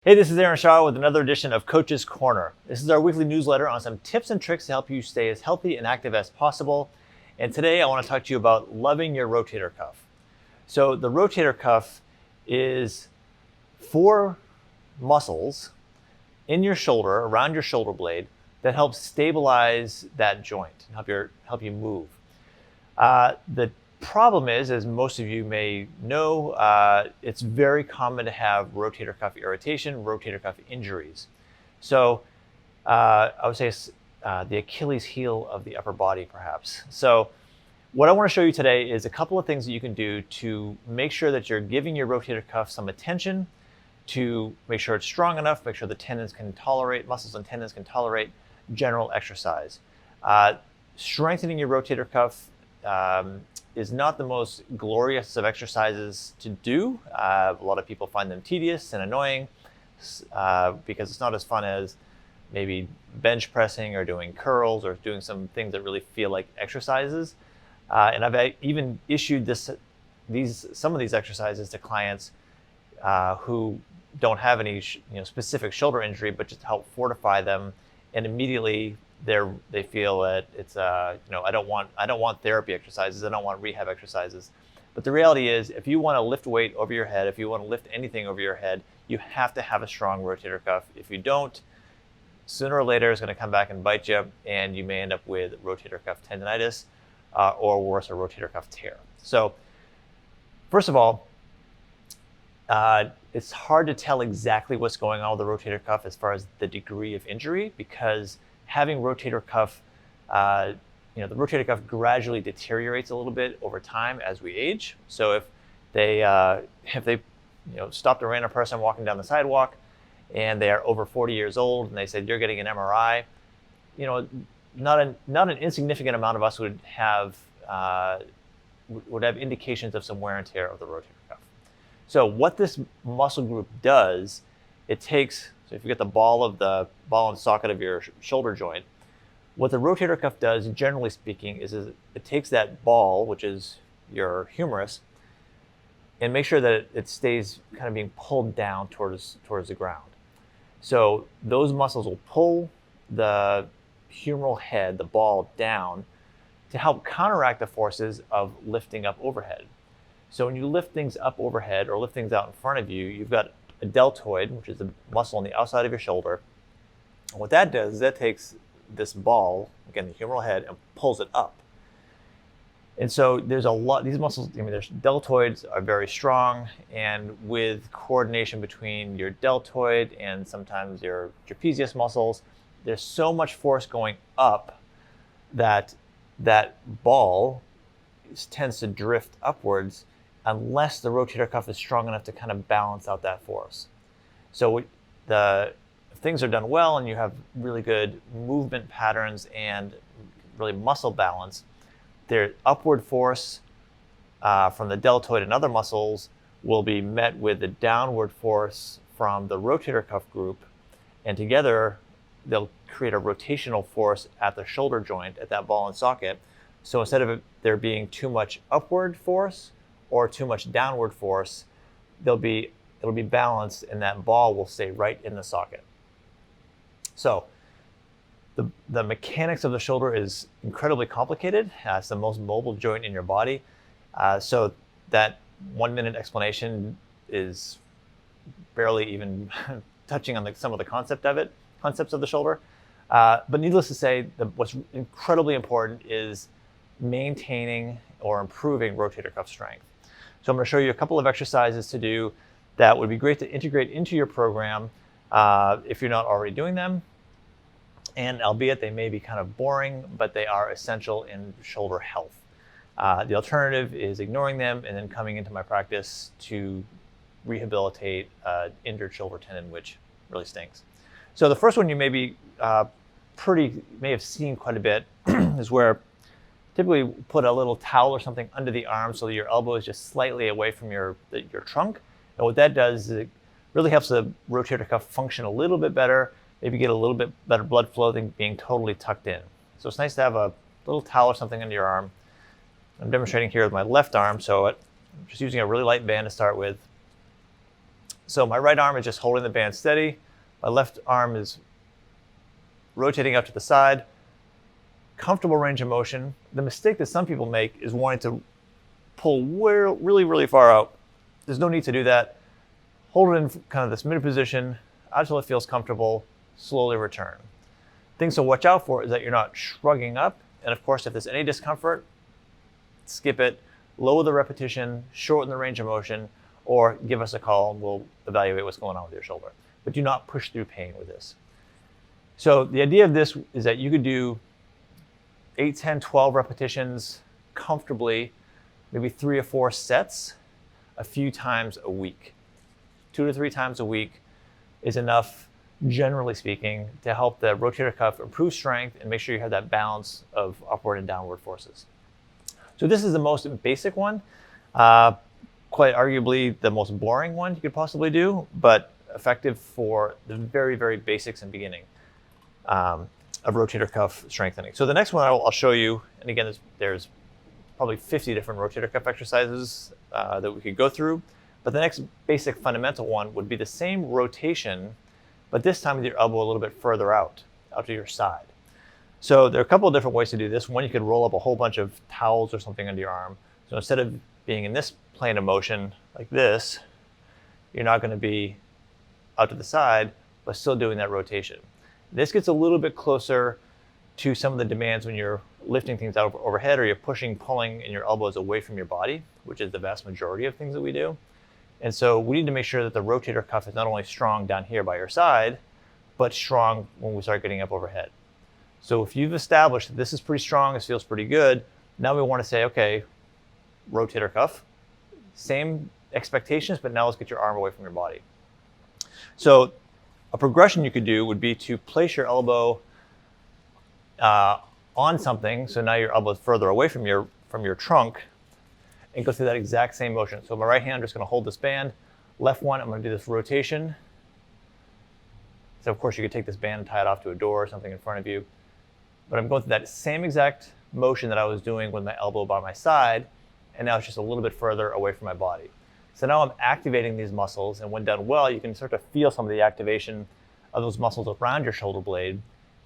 Hey, this is Aaron Shaw with another edition of Coach's Corner. This is our weekly newsletter on some tips and tricks to help you stay as healthy and active as possible. And today I want to talk to you about loving your rotator cuff. So the rotator cuff is four muscles in your shoulder, around your shoulder blade, that help stabilize that joint and help you move. The problem is, as most of you may know, it's very common to have rotator cuff irritation, rotator cuff injuries. So I would say the Achilles heel of the upper body, perhaps. So what I want to show you today is a couple of things that you can do to make sure that you're giving your rotator cuff some attention, to make sure it's strong enough, make sure the muscles and tendons can tolerate general exercise. Strengthening your rotator cuff is not the most glorious of exercises to do. A lot of people find them tedious and annoying because it's not as fun as maybe bench pressing or doing curls or doing some things that really feel like exercises. And I've even issued some of these exercises to clients who don't have any specific shoulder injury, but just help fortify them, and immediately they feel that it's I don't want therapy exercises, I don't want rehab exercises. But the reality is, if you want to lift weight over your head, if you want to lift anything over your head, you have to have a strong rotator cuff. If you don't, sooner or later it's going to come back and bite you, and you may end up with rotator cuff tendonitis or worse, a rotator cuff tear. So first of all, it's hard to tell exactly what's going on with the rotator cuff as far as the degree of injury, because having rotator cuff, the rotator cuff gradually deteriorates a little bit over time as we age. So if they stopped a random person walking down the sidewalk and they are over 40 years old and they said, you're getting an MRI, not an insignificant amount of us would have indications of some wear and tear of the rotator cuff. So what this muscle group does, so if you get the ball and socket of your shoulder joint, what the rotator cuff does, generally speaking, is it takes that ball, which is your humerus, and make sure that it stays kind of being pulled down towards the ground. So those muscles will pull the humeral head, the ball, down to help counteract the forces of lifting up overhead. So when you lift things up overhead or lift things out in front of you, you've got a deltoid, which is the muscle on the outside of your shoulder. And what that does is that takes this ball, again, the humeral head, and pulls it up. And so there's these muscles, their deltoids are very strong, and with coordination between your deltoid and sometimes your trapezius muscles, there's so much force going up that ball tends to drift upwards unless the rotator cuff is strong enough to kind of balance out that force. So if things are done well and you have really good movement patterns and really muscle balance, their upward force from the deltoid and other muscles will be met with the downward force from the rotator cuff group, and together they'll create a rotational force at the shoulder joint, at that ball and socket. So instead of there being too much upward force or too much downward force, it'll be balanced, and that ball will stay right in the socket. So the mechanics of the shoulder is incredibly complicated. It's the most mobile joint in your body. So that 1 minute explanation is barely even touching on some of the concepts of the shoulder. But needless to say, what's incredibly important is maintaining or improving rotator cuff strength. So I'm going to show you a couple of exercises to do that would be great to integrate into your program if you're not already doing them. And albeit they may be kind of boring, but they are essential in shoulder health. The alternative is ignoring them and then coming into my practice to rehabilitate injured shoulder tendon, which really stinks. So the first one you may have seen quite a bit is where typically put a little towel or something under the arm so that your elbow is just slightly away from your trunk. And what that does is it really helps the rotator cuff function a little bit better, maybe get a little bit better blood flow than being totally tucked in. So it's nice to have a little towel or something under your arm. I'm demonstrating here with my left arm, so I'm just using a really light band to start with. So my right arm is just holding the band steady. My left arm is rotating out to the side. Comfortable range of motion. The mistake that some people make is wanting to pull really, really far out. There's no need to do that. Hold it in kind of this mid position until it feels comfortable. Slowly return. Things to watch out for is that you're not shrugging up. And of course, if there's any discomfort, skip it, lower the repetition, shorten the range of motion, or give us a call and we'll evaluate what's going on with your shoulder. But do not push through pain with this. So the idea of this is that you could do 8, 10, 12 repetitions comfortably, maybe 3 or 4 sets a few times a week. 2 to 3 times a week is enough, generally speaking, to help the rotator cuff improve strength and make sure you have that balance of upward and downward forces. So this is the most basic one, quite arguably the most boring one you could possibly do, but effective for the very, very basics and beginning of rotator cuff strengthening. So the next one I'll show you, and again, there's probably 50 different rotator cuff exercises that we could go through, but the next basic fundamental one would be the same rotation, but this time with your elbow a little bit further out to your side. So there are a couple of different ways to do this. One, you could roll up a whole bunch of towels or something under your arm. So instead of being in this plane of motion like this, you're not going to be out to the side, but still doing that rotation. This gets a little bit closer to some of the demands when you're lifting things out overhead or you're pushing, pulling in your elbows away from your body, which is the vast majority of things that we do. And so we need to make sure that the rotator cuff is not only strong down here by your side, but strong when we start getting up overhead. So if you've established that this is pretty strong, this feels pretty good, now we want to say, okay, rotator cuff, same expectations, but now let's get your arm away from your body. So a progression you could do would be to place your elbow on something, so now your elbow is further away from your trunk, and go through that exact same motion. So my right hand, I'm just going to hold this band. Left one, I'm going to do this rotation. So of course you could take this band and tie it off to a door or something in front of you. But I'm going through that same exact motion that I was doing with my elbow by my side, and now it's just a little bit further away from my body. So now I'm activating these muscles, and when done well, you can start to feel some of the activation of those muscles around your shoulder blade.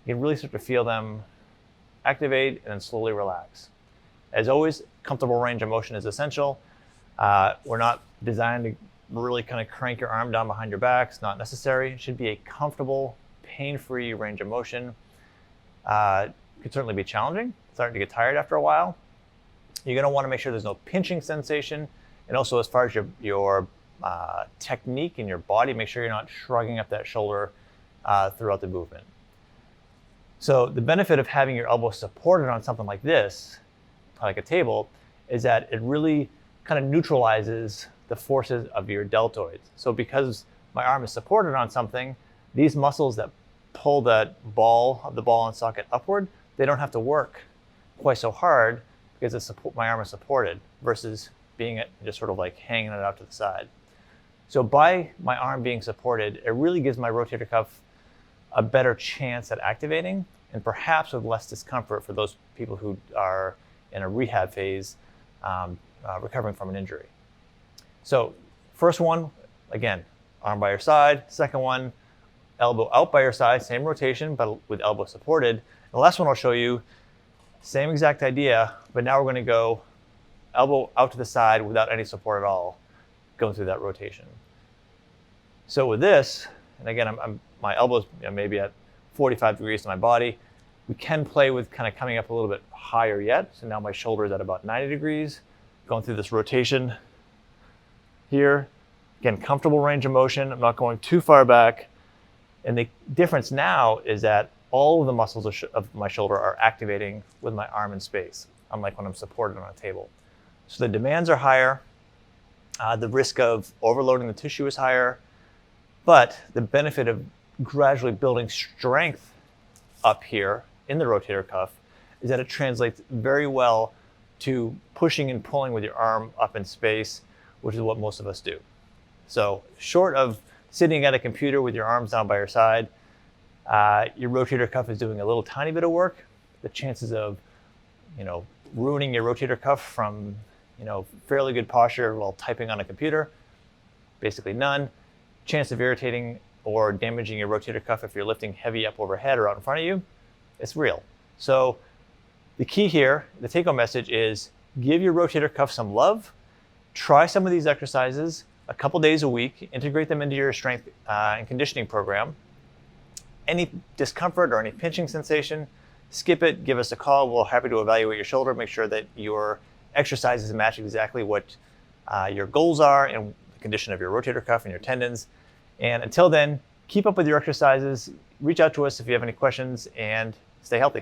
You can really start to feel them activate and then slowly relax. As always, comfortable range of motion is essential. We're not designed to really kind of crank your arm down behind your back. It's not necessary. It should be a comfortable, pain-free range of motion. It could certainly be challenging, starting to get tired after a while. You're going to want to make sure there's no pinching sensation. And also, as far as your technique in your body, make sure you're not shrugging up that shoulder throughout the movement. So the benefit of having your elbow supported on something like this, like a table, is that it really kind of neutralizes the forces of your deltoids. So because my arm is supported on something, these muscles that pull that ball of the ball and socket upward, they don't have to work quite so hard because my arm is supported versus being just sort of like hanging it out to the side. So by my arm being supported, it really gives my rotator cuff a better chance at activating, and perhaps with less discomfort for those people who are in a rehab phase, recovering from an injury. So first one, again, arm by your side. Second one, elbow out by your side, same rotation, but with elbow supported. The last one I'll show you, same exact idea, but now we're going to go elbow out to the side without any support at all, going through that rotation. So with this, and again, my elbow's maybe at 45 degrees to my body. We can play with kind of coming up a little bit higher yet. So now my shoulder is at about 90 degrees, going through this rotation here. Again, comfortable range of motion. I'm not going too far back. And the difference now is that all of the muscles of my shoulder are activating with my arm in space, unlike when I'm supported on a table. So the demands are higher. The risk of overloading the tissue is higher. But the benefit of gradually building strength up here in the rotator cuff is that it translates very well to pushing and pulling with your arm up in space, which is what most of us do. So short of sitting at a computer with your arms down by your side, your rotator cuff is doing a little tiny bit of work. The chances of ruining your rotator cuff from fairly good posture while typing on a computer, basically none. chance of irritating or damaging your rotator cuff if you're lifting heavy up overhead or out in front of you, it's real. So the key here, the take-home message is give your rotator cuff some love. Try some of these exercises a couple days a week. Integrate them into your strength and conditioning program. Any discomfort or any pinching sensation, skip it, give us a call. We're happy to evaluate your shoulder, make sure that your exercises match exactly what your goals are and the condition of your rotator cuff and your tendons. And until then, keep up with your exercises, reach out to us if you have any questions, and stay healthy.